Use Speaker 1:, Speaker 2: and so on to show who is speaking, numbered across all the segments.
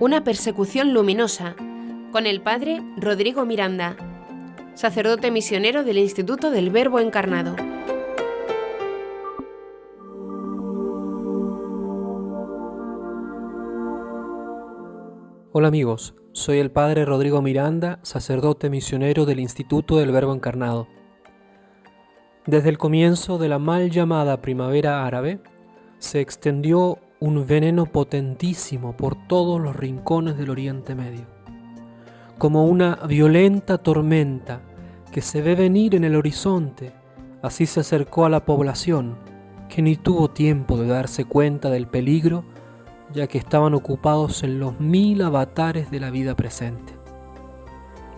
Speaker 1: Una persecución luminosa, con el padre Rodrigo Miranda, sacerdote misionero del Instituto del Verbo Encarnado.
Speaker 2: Hola amigos, soy el padre Rodrigo Miranda, sacerdote misionero del Instituto del Verbo Encarnado. Desde el comienzo de la mal llamada primavera árabe, se extendió un veneno potentísimo por todos los rincones del Oriente Medio. Como una violenta tormenta que se ve venir en el horizonte, así se acercó a la población, que ni tuvo tiempo de darse cuenta del peligro, ya que estaban ocupados en los 1000 avatares de la vida presente.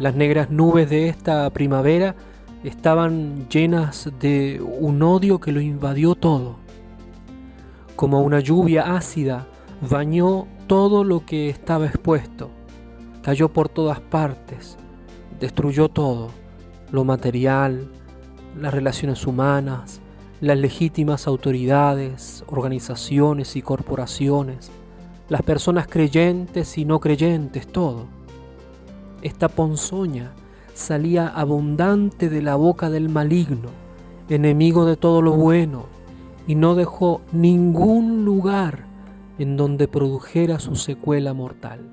Speaker 2: Las negras nubes de esta primavera estaban llenas de un odio que lo invadió todo. Como una lluvia ácida, bañó todo lo que estaba expuesto, cayó por todas partes, destruyó todo, lo material, las relaciones humanas, las legítimas autoridades, organizaciones y corporaciones, las personas creyentes y no creyentes, todo. Esta ponzoña salía abundante de la boca del maligno, enemigo de todo lo bueno, y no dejó ningún lugar en donde produjera su secuela mortal.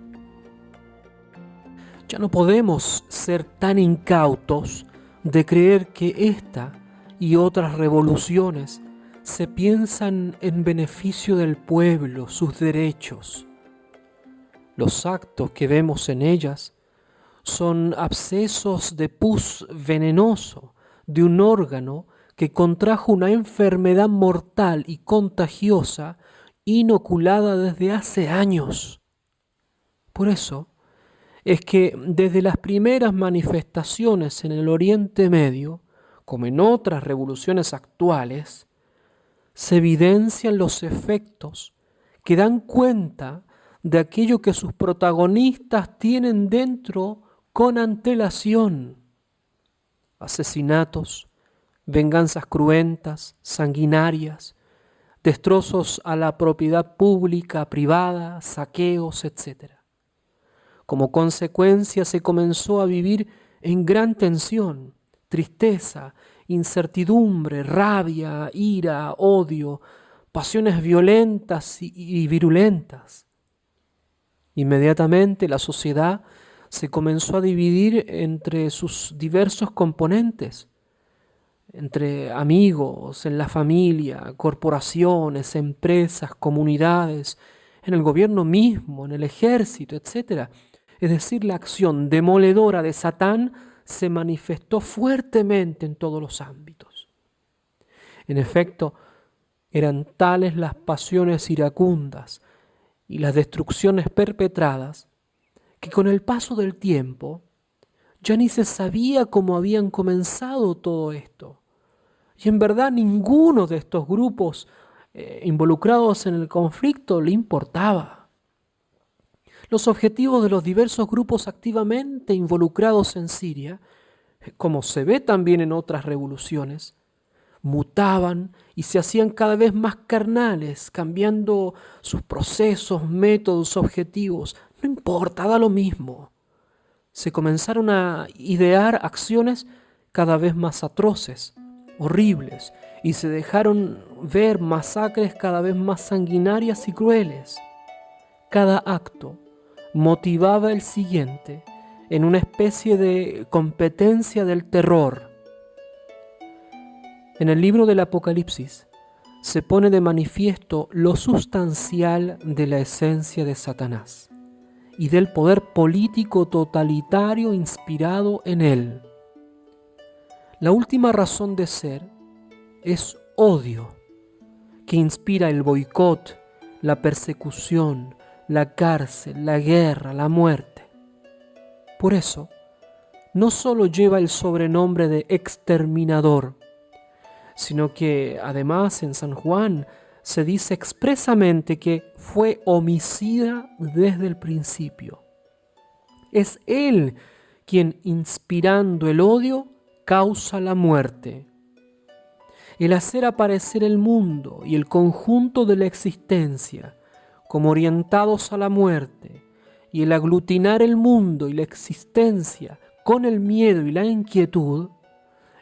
Speaker 2: Ya no podemos ser tan incautos de creer que esta y otras revoluciones se piensan en beneficio del pueblo, sus derechos. Los actos que vemos en ellas son abscesos de pus venenoso de un órgano que contrajo una enfermedad mortal y contagiosa inoculada desde hace años. Por eso es que desde las primeras manifestaciones en el Oriente Medio, como en otras revoluciones actuales, se evidencian los efectos que dan cuenta de aquello que sus protagonistas tienen dentro con antelación: asesinatos, venganzas cruentas, sanguinarias, destrozos a la propiedad pública, privada, saqueos, etc. Como consecuencia se comenzó a vivir en gran tensión, tristeza, incertidumbre, rabia, ira, odio, pasiones violentas y virulentas. Inmediatamente la sociedad se comenzó a dividir entre sus diversos componentes, entre amigos, en la familia, corporaciones, empresas, comunidades, en el gobierno mismo, en el ejército, etc. Es decir, la acción demoledora de Satán se manifestó fuertemente en todos los ámbitos. En efecto, eran tales las pasiones iracundas y las destrucciones perpetradas que con el paso del tiempo ya ni se sabía cómo habían comenzado todo esto. Y en verdad ninguno de estos grupos involucrados en el conflicto le importaba. Los objetivos de los diversos grupos activamente involucrados en Siria, como se ve también en otras revoluciones, mutaban y se hacían cada vez más carnales, cambiando sus procesos, métodos, objetivos. No importa, da lo mismo. Se comenzaron a idear acciones cada vez más atroces, horribles, y se dejaron ver masacres cada vez más sanguinarias y crueles. Cada acto motivaba el siguiente en una especie de competencia del terror. En el libro del Apocalipsis se pone de manifiesto lo sustancial de la esencia de Satanás y del poder político totalitario inspirado en él. La última razón de ser es odio, que inspira el boicot, la persecución, la cárcel, la guerra, la muerte. Por eso, no solo lleva el sobrenombre de exterminador, sino que además en San Juan se dice expresamente que fue homicida desde el principio. Es él quien, inspirando el odio, causa la muerte. El hacer aparecer el mundo y el conjunto de la existencia como orientados a la muerte y el aglutinar el mundo y la existencia con el miedo y la inquietud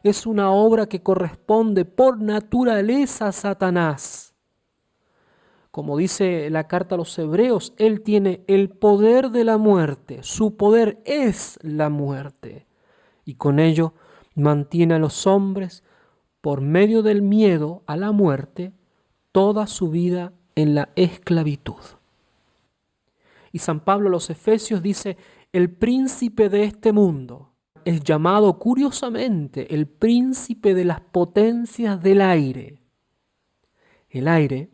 Speaker 2: es una obra que corresponde por naturaleza a Satanás. Como dice la carta a los Hebreos, él tiene el poder de la muerte, su poder es la muerte, y con ello mantiene a los hombres, por medio del miedo a la muerte, toda su vida en la esclavitud. Y San Pablo a los Efesios dice, el príncipe de este mundo es llamado curiosamente el príncipe de las potencias del aire. El aire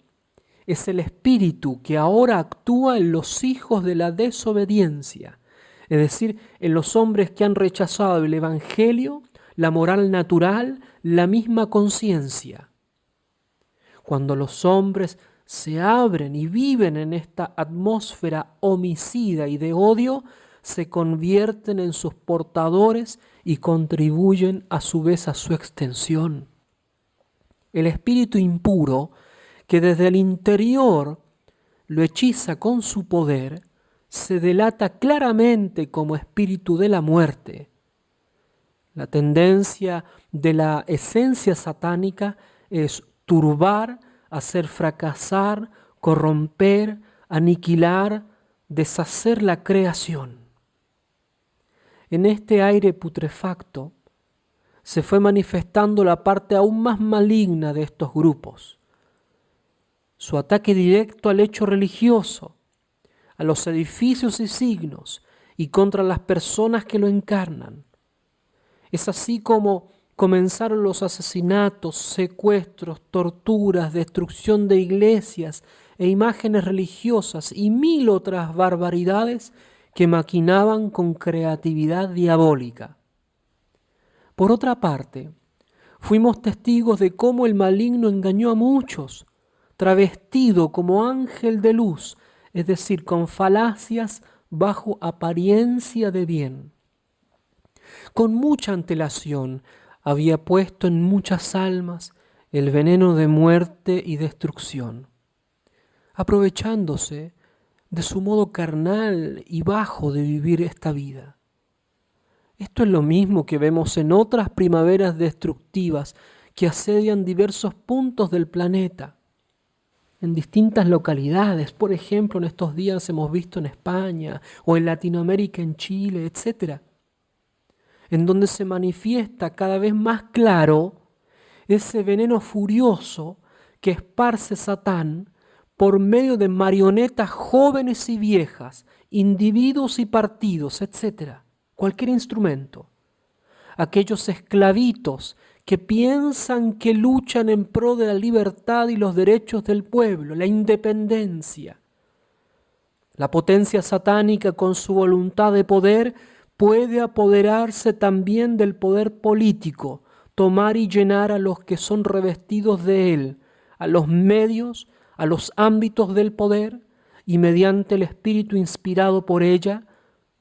Speaker 2: es el espíritu que ahora actúa en los hijos de la desobediencia, es decir, en los hombres que han rechazado el evangelio, la moral natural, la misma conciencia. Cuando los hombres se abren y viven en esta atmósfera homicida y de odio, se convierten en sus portadores y contribuyen a su vez a su extensión. El espíritu impuro, que desde el interior lo hechiza con su poder, se delata claramente como espíritu de la muerte. La tendencia de la esencia satánica es turbar, hacer fracasar, corromper, aniquilar, deshacer la creación. En este aire putrefacto se fue manifestando la parte aún más maligna de estos grupos. Su ataque directo al hecho religioso, a los edificios y signos y contra las personas que lo encarnan. Es así como comenzaron los asesinatos, secuestros, torturas, destrucción de iglesias e imágenes religiosas y mil otras barbaridades que maquinaban con creatividad diabólica. Por otra parte, fuimos testigos de cómo el maligno engañó a muchos, travestido como ángel de luz, es decir, con falacias bajo apariencia de bien. Con mucha antelación había puesto en muchas almas el veneno de muerte y destrucción, aprovechándose de su modo carnal y bajo de vivir esta vida. Esto es lo mismo que vemos en otras primaveras destructivas que asedian diversos puntos del planeta. En distintas localidades, por ejemplo, en estos días hemos visto en España o en Latinoamérica, en Chile, etc., en donde se manifiesta cada vez más claro ese veneno furioso que esparce Satán por medio de marionetas jóvenes y viejas, individuos y partidos, etc., cualquier instrumento. Aquellos esclavitos que piensan que luchan en pro de la libertad y los derechos del pueblo, la independencia. La potencia satánica, con su voluntad de poder, puede apoderarse también del poder político, tomar y llenar a los que son revestidos de él, a los medios, a los ámbitos del poder, y mediante el espíritu inspirado por ella,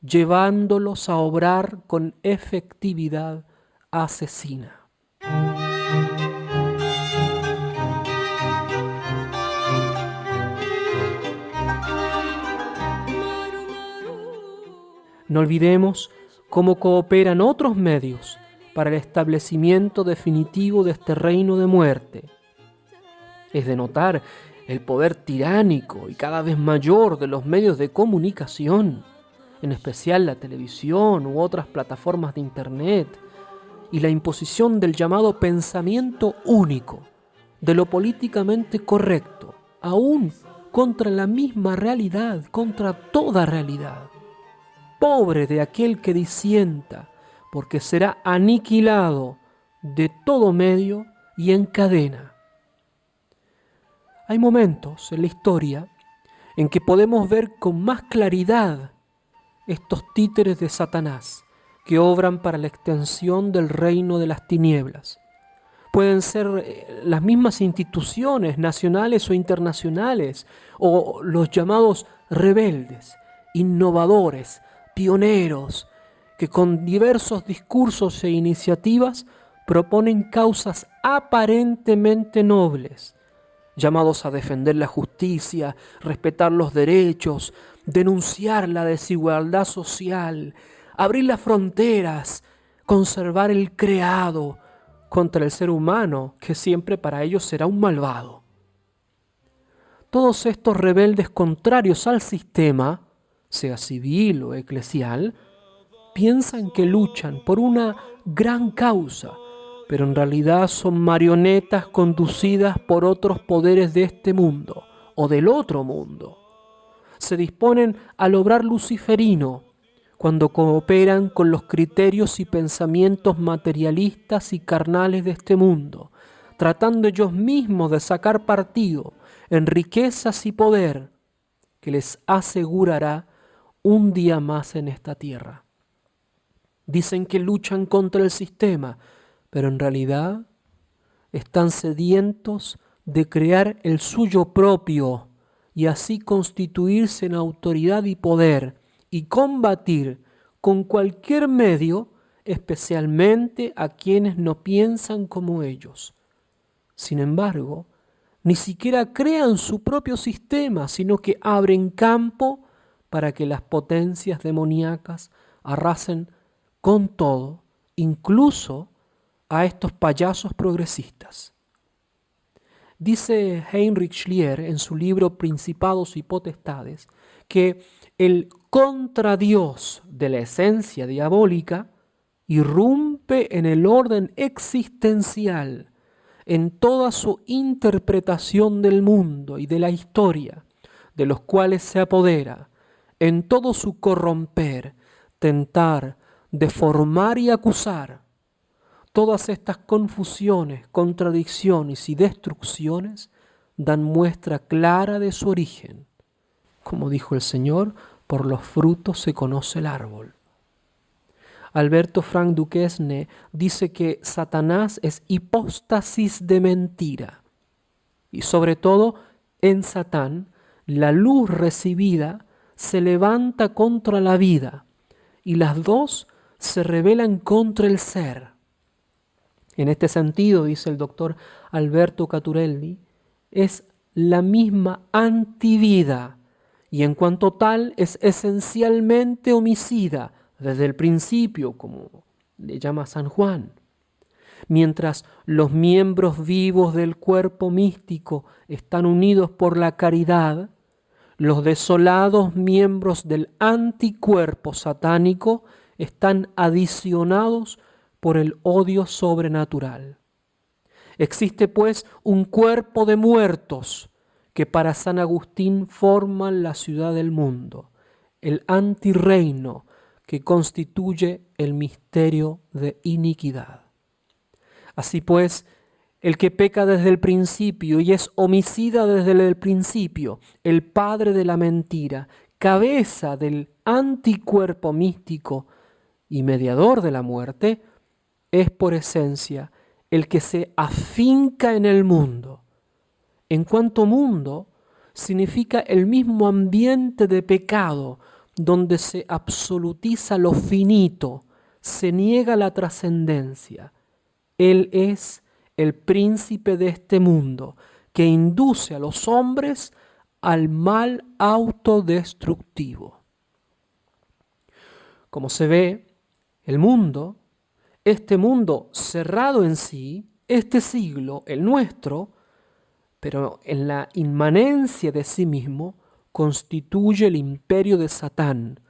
Speaker 2: llevándolos a obrar con efectividad asesina. No olvidemos cómo cooperan otros medios para el establecimiento definitivo de este reino de muerte. Es de notar el poder tiránico y cada vez mayor de los medios de comunicación, en especial la televisión u otras plataformas de internet, y la imposición del llamado pensamiento único, de lo políticamente correcto, aún contra la misma realidad, contra toda realidad. Pobre de aquel que disienta, porque será aniquilado de todo medio y en cadena. Hay momentos en la historia en que podemos ver con más claridad estos títeres de Satanás que obran para la extensión del reino de las tinieblas. Pueden ser las mismas instituciones nacionales o internacionales, o los llamados rebeldes, innovadores, pioneros, que con diversos discursos e iniciativas proponen causas aparentemente nobles, llamados a defender la justicia, respetar los derechos, denunciar la desigualdad social, abrir las fronteras, conservar el creado contra el ser humano, que siempre para ellos será un malvado. Todos estos rebeldes contrarios al sistema, sea civil o eclesial, piensan que luchan por una gran causa, pero en realidad son marionetas conducidas por otros poderes de este mundo o del otro mundo. Se disponen al obrar luciferino cuando cooperan con los criterios y pensamientos materialistas y carnales de este mundo, tratando ellos mismos de sacar partido en riquezas y poder que les asegurará un día más en esta tierra. Dicen que luchan contra el sistema, pero en realidad están sedientos de crear el suyo propio y así constituirse en autoridad y poder y combatir con cualquier medio, especialmente a quienes no piensan como ellos. Sin embargo, ni siquiera crean su propio sistema, sino que abren campo para que las potencias demoníacas arrasen con todo, incluso a estos payasos progresistas. Dice Heinrich Schlier en su libro Principados y Potestades que el contradios de la esencia diabólica irrumpe en el orden existencial, en toda su interpretación del mundo y de la historia, de los cuales se apodera, en todo su corromper, tentar, deformar y acusar. Todas estas confusiones, contradicciones y destrucciones dan muestra clara de su origen. Como dijo el Señor, por los frutos se conoce el árbol. Alberto Frank Duquesne dice que Satanás es hipóstasis de mentira. Y sobre todo, en Satán, la luz recibida se levanta contra la vida y las dos se rebelan contra el ser. En este sentido, dice el doctor Alberto Caturelli, es la misma antivida y en cuanto tal es esencialmente homicida desde el principio, como le llama San Juan. Mientras los miembros vivos del cuerpo místico están unidos por la caridad, los desolados miembros del anticuerpo satánico están adicionados por el odio sobrenatural. Existe pues un cuerpo de muertos que para San Agustín forman la ciudad del mundo, el antirreino que constituye el misterio de iniquidad. Así pues, el que peca desde el principio y es homicida desde el principio, el padre de la mentira, cabeza del anticuerpo místico y mediador de la muerte, es por esencia el que se afinca en el mundo. En cuanto mundo, significa el mismo ambiente de pecado donde se absolutiza lo finito, se niega la trascendencia. Él es el príncipe de este mundo que induce a los hombres al mal autodestructivo. Como se ve, el mundo, este mundo cerrado en sí, este siglo, el nuestro, pero en la inmanencia de sí mismo, constituye el imperio de Satán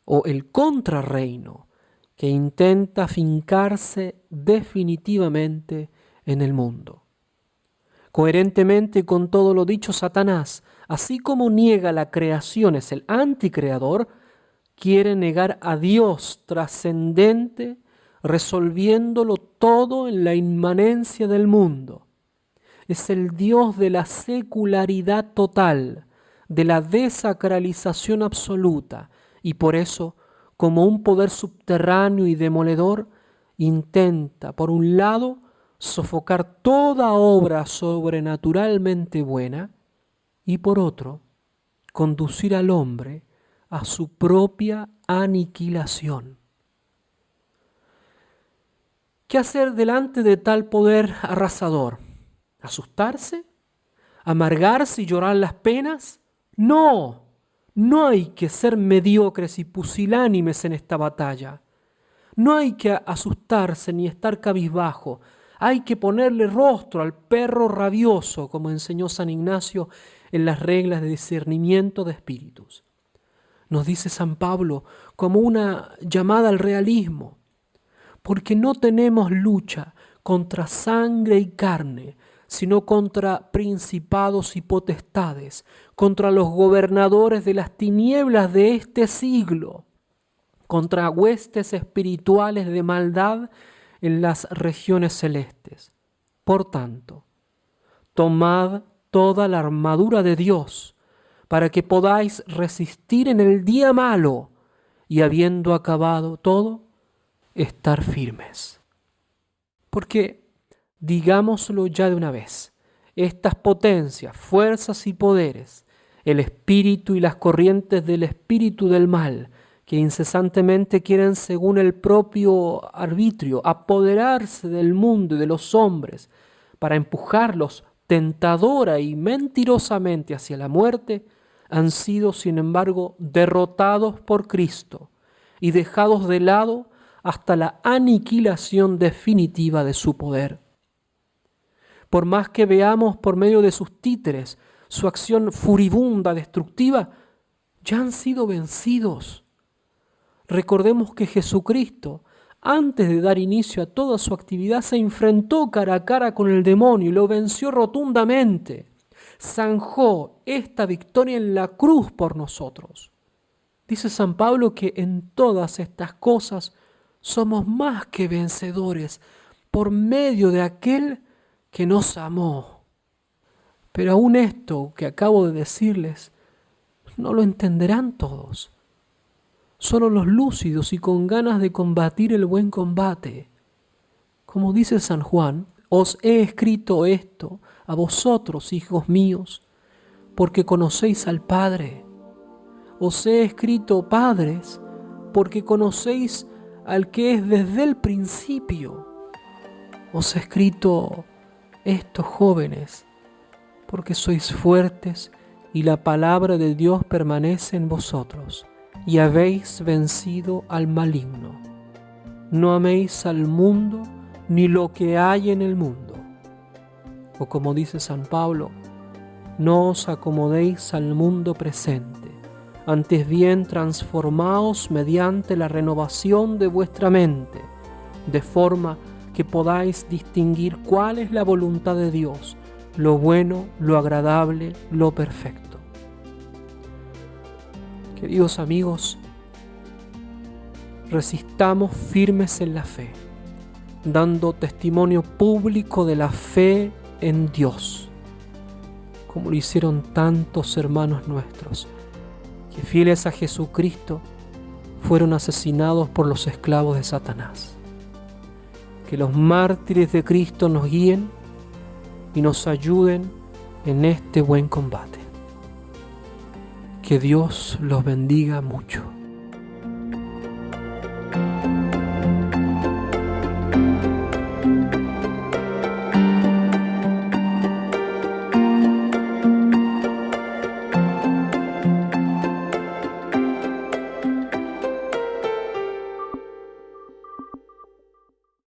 Speaker 2: o el contrarreino que intenta fincarse definitivamente en el mundo. Coherentemente con todo lo dicho, Satanás, así como niega la creación, es el anticreador, quiere negar a Dios trascendente, resolviéndolo todo en la inmanencia del mundo. Es el Dios de la secularidad total, de la desacralización absoluta, y por eso, como un poder subterráneo y demoledor, intenta, por un lado, sofocar toda obra sobrenaturalmente buena, y por otro, conducir al hombre a su propia aniquilación. ¿Qué hacer delante de tal poder arrasador? ¿Asustarse? ¿Amargarse y llorar las penas? No, No hay que ser mediocres y pusilánimes en esta batalla. No hay que asustarse ni estar cabizbajo. Hay que ponerle rostro al perro rabioso, como enseñó San Ignacio en las reglas de discernimiento de espíritus. Nos dice San Pablo como una llamada al realismo, porque no tenemos lucha contra sangre y carne, sino contra principados y potestades, contra los gobernadores de las tinieblas de este siglo, contra huestes espirituales de maldad en las regiones celestes. Por tanto, tomad toda la armadura de Dios, para que podáis resistir en el día malo, y habiendo acabado todo, estar firmes. Porque, digámoslo ya de una vez, estas potencias, fuerzas y poderes, el espíritu y las corrientes del espíritu del mal, que incesantemente quieren, según el propio arbitrio, apoderarse del mundo y de los hombres para empujarlos tentadora y mentirosamente hacia la muerte, han sido, sin embargo, derrotados por Cristo y dejados de lado hasta la aniquilación definitiva de su poder. Por más que veamos por medio de sus títeres su acción furibunda, destructiva, ya han sido vencidos. Recordemos que Jesucristo, antes de dar inicio a toda su actividad, se enfrentó cara a cara con el demonio y lo venció rotundamente. Zanjó esta victoria en la cruz por nosotros. Dice San Pablo que en todas estas cosas somos más que vencedores por medio de aquel que nos amó. Pero aún esto que acabo de decirles no lo entenderán todos. Solo los lúcidos y con ganas de combatir el buen combate. Como dice San Juan, os he escrito esto a vosotros, hijos míos, porque conocéis al Padre. Os he escrito, padres, porque conocéis al que es desde el principio. Os he escrito esto, jóvenes, porque sois fuertes y la palabra de Dios permanece en vosotros, y habéis vencido al maligno. No améis al mundo ni lo que hay en el mundo. O como dice San Pablo, no os acomodéis al mundo presente, antes bien transformaos mediante la renovación de vuestra mente, de forma que podáis distinguir cuál es la voluntad de Dios, lo bueno, lo agradable, lo perfecto. Queridos amigos, resistamos firmes en la fe, dando testimonio público de la fe en Dios, como lo hicieron tantos hermanos nuestros, que fieles a Jesucristo fueron asesinados por los esclavos de Satanás. Que los mártires de Cristo nos guíen y nos ayuden en este buen combate. Que Dios los bendiga mucho.